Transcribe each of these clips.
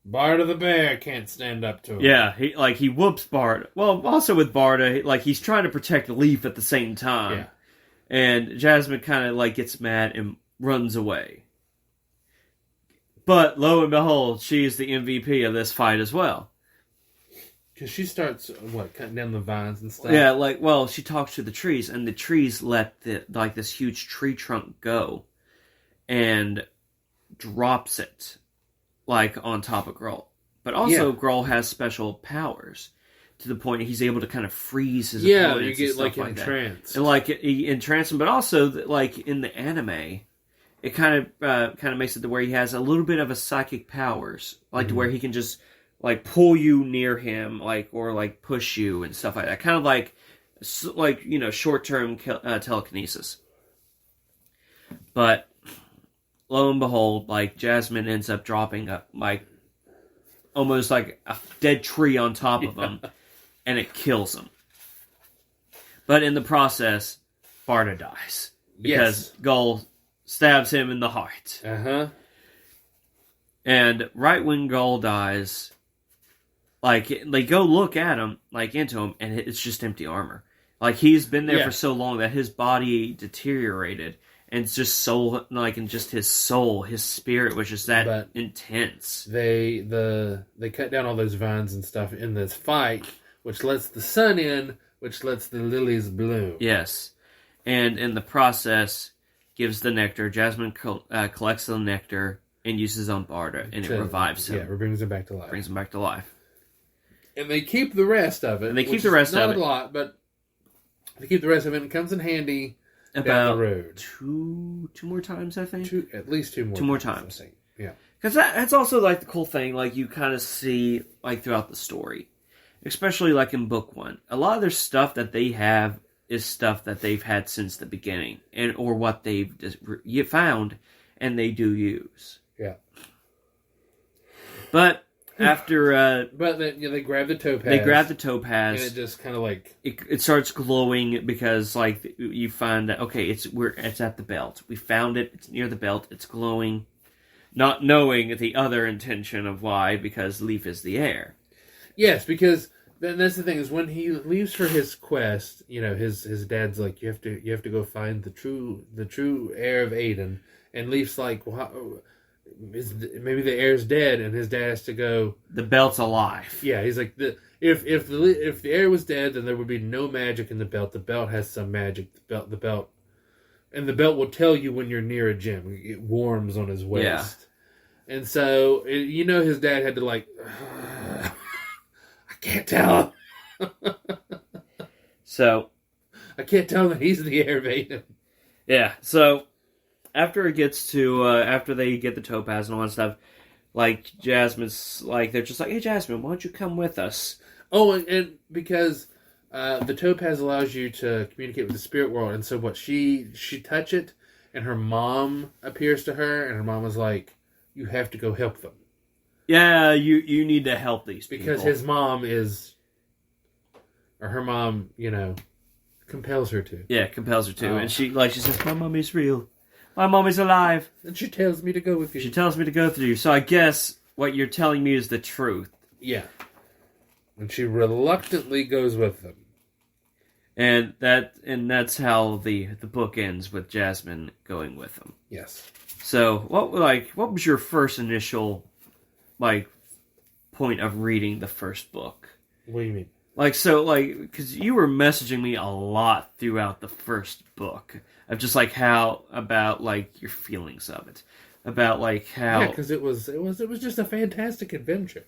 Barda the bear can't stand up to him. Yeah, he whoops Barda. Well, also with Barda, like he's trying to protect Leaf at the same time. Yeah. And Jasmine kind of like gets mad and runs away. But lo and behold, she is the MVP of this fight as well. Because she starts, cutting down the vines and stuff? Yeah, she talks to the trees, and the trees let this huge tree trunk go and drops it, on top of Grull. But also, Grull has special powers to the point he's able to kind of freeze his opponents. You get, and stuff entranced. And, he entranced him, but also, in the anime, it kind of makes it to where he has a little bit of a psychic powers, to where he can just pull you near him, or push you and stuff like that. Kind of short-term telekinesis. But lo and behold, Jasmine ends up dropping almost like a dead tree on top of him, and it kills him. But in the process, Barda dies because Gull stabs him in the heart. And right when Gull dies, they go look at him, into him, and it's just empty armor. He's been there for so long that his body deteriorated, and it's just soul, and just his soul, his spirit was just that intense. They cut down all those vines and stuff in this fight, which lets the sun in, which lets the lilies bloom. Yes. And in the process, gives the nectar. Jasmine collects the nectar and uses on Barda, and it revives him. Yeah, it brings him back to life. Brings him back to life. And they keep the rest of it. And they keep the rest of it. Not a lot, but they keep the rest of it, and it comes in handy about down the road. Two more times, I think? At least two more times. Two more times. I think. Yeah. Because that's also, the cool thing, you kind of see, throughout the story. Especially, in book one. A lot of their stuff that they have is stuff that they've had since the beginning. Or what they've found, and they do use. Yeah. But after... but they grab the topaz. They grab the topaz. And it just kind of It starts glowing because, you find that, okay, it's at the belt. We found it. It's near the belt. It's glowing. Not knowing the other intention of why, because Leaf is the heir. Yes, because that's the thing, is when he leaves for his quest, his dad's like, you have to go find the true heir of Aiden. And Leaf's like, well, maybe the heir's dead, and his dad has to go. The belt's alive. Yeah, he's like, if the heir was dead, then there would be no magic in the belt. The belt has some magic. The belt, and the belt will tell you when you're near a gem. It warms on his waist. Yeah. And so his dad had to I can't tell him. So I can't tell him that he's the heir of Aiden. Yeah. So. After it gets to, after they get the topaz and all that stuff, Jasmine's, they're just like, hey, Jasmine, why don't you come with us? Oh, and because the topaz allows you to communicate with the spirit world, and so she touch it, and her mom appears to her, and her mom was like, you have to go help them. Yeah, you need to help these people. Because his mom her mom, compels her to. Yeah, compels her to. And she says, my mommy's real. My mommy's alive. And she tells me to go with you. She tells me to go with you. So I guess what you're telling me is the truth. Yeah. And she reluctantly goes with them. And that's how the book ends, with Jasmine going with them. Yes. So what was your first initial point of reading the first book? What do you mean? Because you were messaging me a lot throughout the first book of just how about your feelings of it, about how because it was just a fantastic adventure,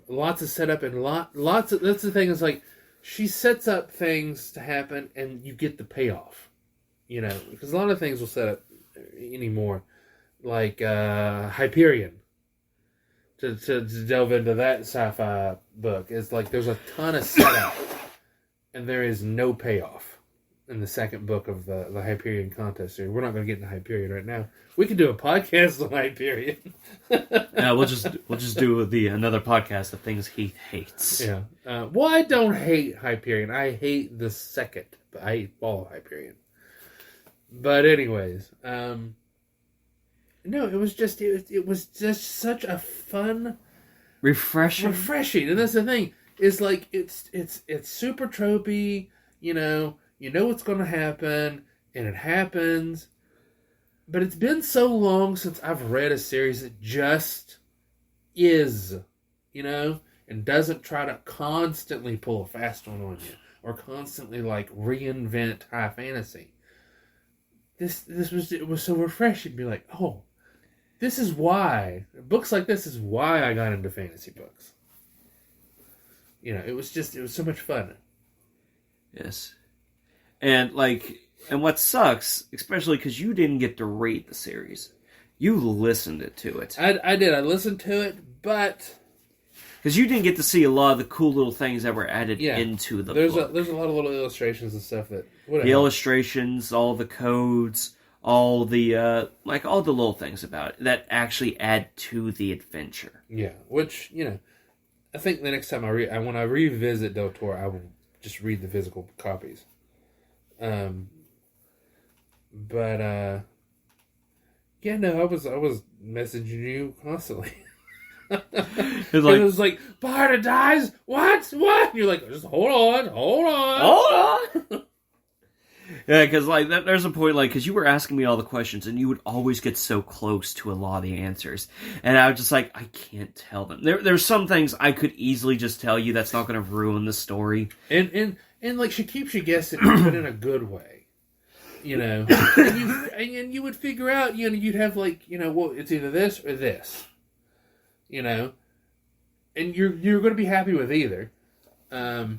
lots of setup and lots of, that's the thing, is she sets up things to happen and you get the payoff, because a lot of things will set up anymore, Hyperion. To delve into that sci-fi book, is there's a ton of setup and there is no payoff in the second book of the Hyperion contest series. We're not going to get into Hyperion right now. We could do a podcast on Hyperion. We'll just do another podcast of things Heath hates. Yeah. Well, I don't hate Hyperion. I hate the second, but I hate all of Hyperion. But anyways, No, it was just such a fun, refreshing, and that's the thing. Is like it's super tropey. You know what's going to happen, and it happens. But it's been so long since I've read a series that just is, and doesn't try to constantly pull a fast one on you or constantly like reinvent high fantasy. It was so refreshing to be like, oh, this is why books like this is why I got into fantasy books. It was so much fun. Yes, and what sucks, especially because you didn't get to read the series, you listened to it. I did. I listened to it, but because you didn't get to see a lot of the cool little things that were added into the book. There's a lot of little illustrations and stuff that the illustrations, all the codes, all the all the little things about it that actually add to the adventure. Yeah, which I think the next time when I revisit Del Toro, I will just read the physical copies. But I was messaging you constantly. It was like, Barda dies. What? And you're like, just hold on. Yeah, because there's a point because you were asking me all the questions, and you would always get so close to a lot of the answers, and I was just like, I can't tell them. There's some things I could easily just tell you that's not going to ruin the story, and like she keeps you guessing, but in a good way. And you would figure out, you'd have well, it's either this or this, and you're going to be happy with either, but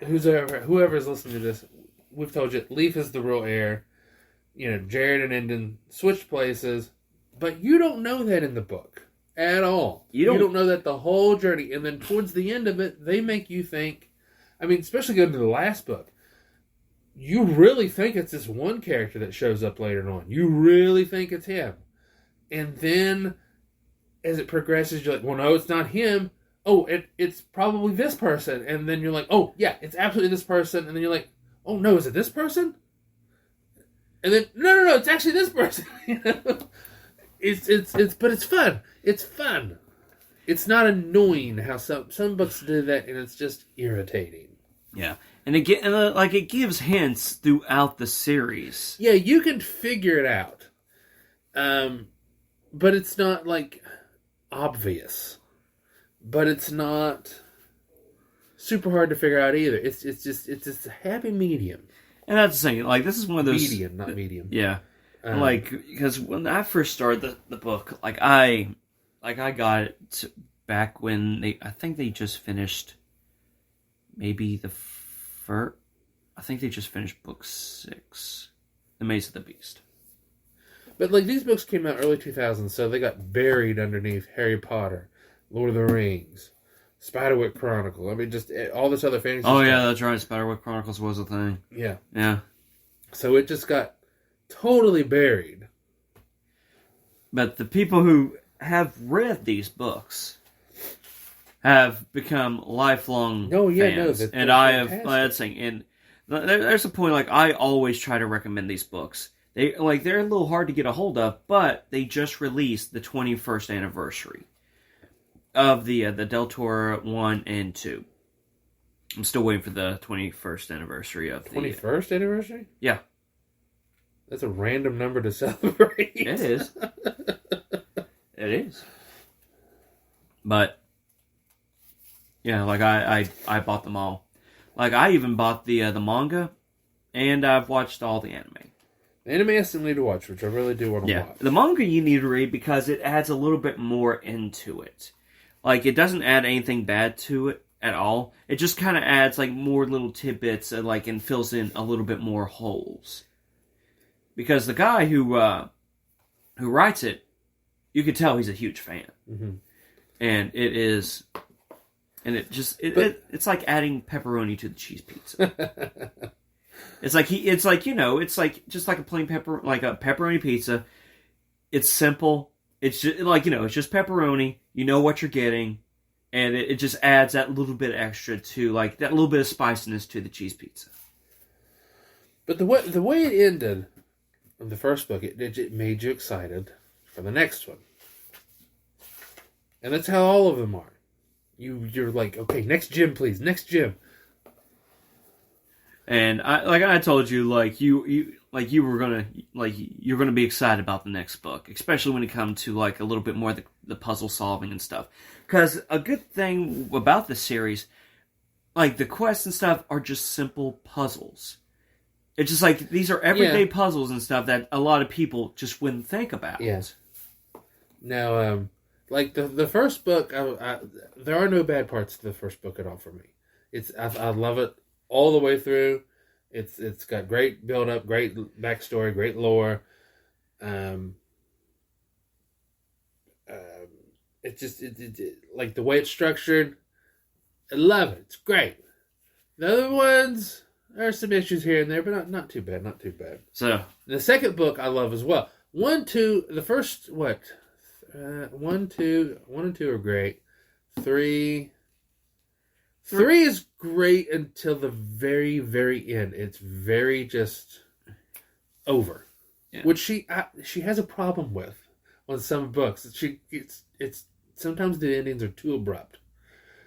whoever's listening to this, we've told you, Leaf is the real heir, Jared and Endon switched places, but you don't know that in the book at all. You don't know that the whole journey, and then towards the end of it, they make you think, especially going to the last book, you really think it's this one character that shows up later on. You really think it's him. And then, as it progresses, you're like, well, no, it's not him. Oh, it's probably this person. And then you're like, oh, yeah, it's absolutely this person. And then you're like, oh, no, is it this person? And then, no, it's actually this person. But it's fun. It's fun. It's not annoying how some books do that, and it's just irritating. Yeah. And it gives hints throughout the series. Yeah, you can figure it out, but it's not obvious. But it's not super hard to figure out either. It's just a happy medium. And that's the thing. This is one of those medium, not medium. Yeah, because when I first started the book, I got it back when I think they just finished maybe I think they just finished book 6, The Maze of the Beast. But these books came out early 2000s, so they got buried underneath Harry Potter, Lord of the Rings, Spiderwick Chronicle. just all this other fantasy stuff. Yeah, that's right. Spiderwick Chronicles was a thing. Yeah. Yeah. So it just got totally buried. But the people who have read these books have become lifelong fans. And I have, that's thing. And there's a point, I always try to recommend these books. They're a little hard to get a hold of, but they just released the 21st anniversary of the Del Toro 1 and 2. I'm still waiting for the 21st anniversary of the... 21st anniversary? Yeah. That's a random number to celebrate. It is. It is. But... yeah, I bought them all. I even bought the manga, and I've watched all the anime. The anime I still need to watch, which I really do want to watch. The manga you need to read because it adds a little bit more into it. It doesn't add anything bad to it at all. It just kind of adds more little tidbits and fills in a little bit more holes. Because the guy who writes it, you could tell he's a huge fan. Mm-hmm. And it is... and it's like adding pepperoni to the cheese pizza. It's just like a plain a pepperoni pizza. It's simple. It's just it's just pepperoni. You know what you're getting, and it just adds that little bit extra to that little bit of spiciness to the cheese pizza. But the way it ended, in the first book, it made you excited for the next one. And that's how all of them are. You're like, okay, next gym, please, next gym. And I told you, you're gonna be excited about the next book, especially when it comes to like a little bit more the puzzle solving and stuff. Because a good thing about the series, like the quests and stuff, are just simple puzzles. It's just like these are everyday puzzles and stuff that a lot of people just wouldn't think about. Yes. Now, like the first book, there are no bad parts to the first book at all for me. I love it all the way through. It's got great build up, great backstory, great lore. Like the way it's structured, I love it. It's great. The other ones, there are some issues here and there, but not too bad. Not too bad. So the second book I love as well. 1, 2, the first 1, 2 are great. 3 is great until the very, very end. It's very just over, which she has a problem with on some books. It's sometimes the endings are too abrupt,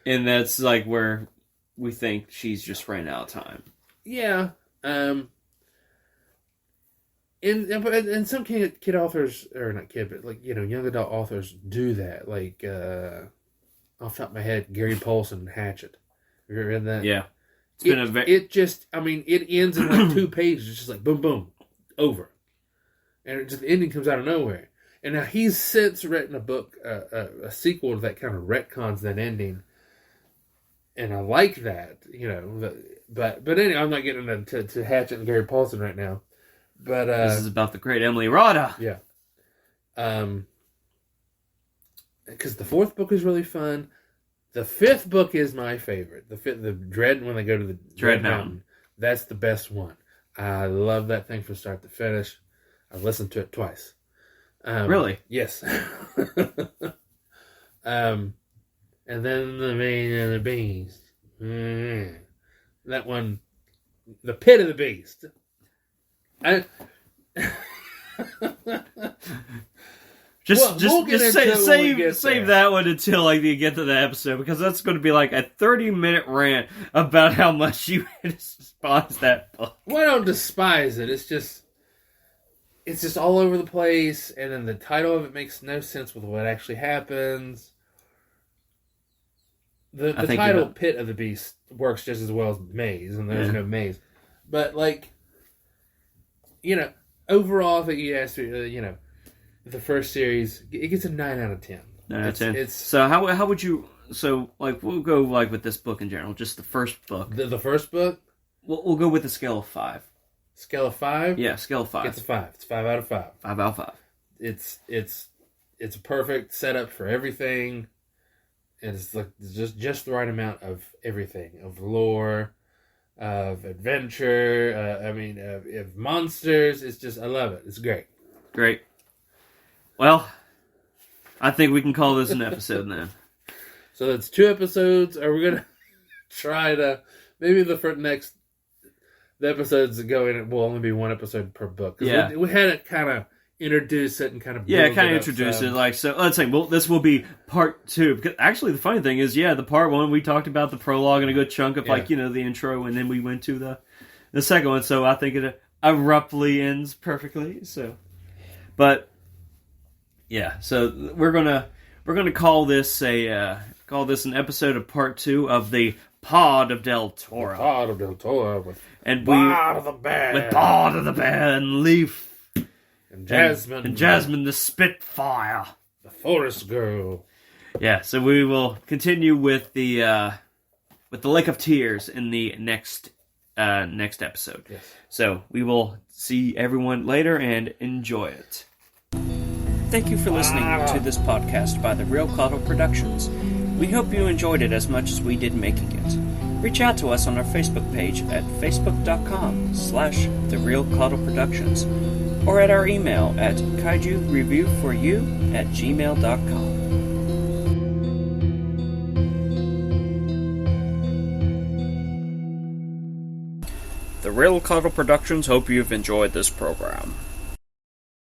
and that's like where we think she's just ran out of time. Yeah. And some kid authors, or not kid, but like, young adult authors do that. Like, off the top of my head, Gary Paulson, Hatchet. Have you ever read that? Yeah. It ends in like 2 pages. It's just like boom, boom, over. And the ending comes out of nowhere. And now he's since written a book, a sequel to that kind of retcons that ending. And I like that, But anyway, I'm not getting into Hatchet and Gary Paulson right now. But this is about the great Emily Rada. Yeah. Because the 4th book is really fun. The 5th book is my favorite. The Dread, when they go to the Dread Mountain. That's the best one. I love that thing from start to finish. I've listened to it twice. Really? Yes. And then the Main and the Beast. That one, the Pit of the Beast. Save that one until like you get to the episode, because that's going to be like a 30-minute rant about how much you despise that book. Well, I don't despise it. It's just all over the place, and then the title of it makes no sense with what actually happens. The title Pit of the Beast works just as well as Maze, and there's no maze. But, like, overall, I think you asked me, the first series, it gets a 9 out of 10. 9 out of 10. So how would you, we'll go, like, with this book in general, just the first book. The first book? We'll go with a scale of 5. Scale of 5? Yeah, scale of 5. It's a 5. It's 5 out of 5. 5 out of 5. It's a perfect setup for everything. And it's like just the right amount of everything, of lore, of adventure, of monsters. It's just, I love it. It's great. Great. Well, I think we can call this an episode then. So that's 2 episodes. Are we going to try to, maybe the episodes that go in, it will only be 1 episode per book. Yeah. We had it kind of introduce it and kind of introduce it. Like, so let's say, this will be part 2. Because actually, the funny thing is, the part 1 we talked about the prologue and a good chunk of the intro, and then we went to the second one. So I think it abruptly ends perfectly. So, but yeah, so we're gonna call this an episode of part 2 of the Pod of Del Toro. The Pod of Del Toro with Bard of the Bear. With Bard of the Bear and Leaf. And Jasmine. And Jasmine the Spitfire. The Forest Girl. Yeah, so we will continue with the Lake of Tears in the next episode. Yes. So we will see everyone later and enjoy it. Thank you for listening to this podcast by The Real Caudle Productions. We hope you enjoyed it as much as we did making it. Reach out to us on our Facebook page at facebook.com/TheRealCaudleProductions or at our email at kaijureviewforyou@gmail.com. The Real Caudle Productions hope you've enjoyed this program.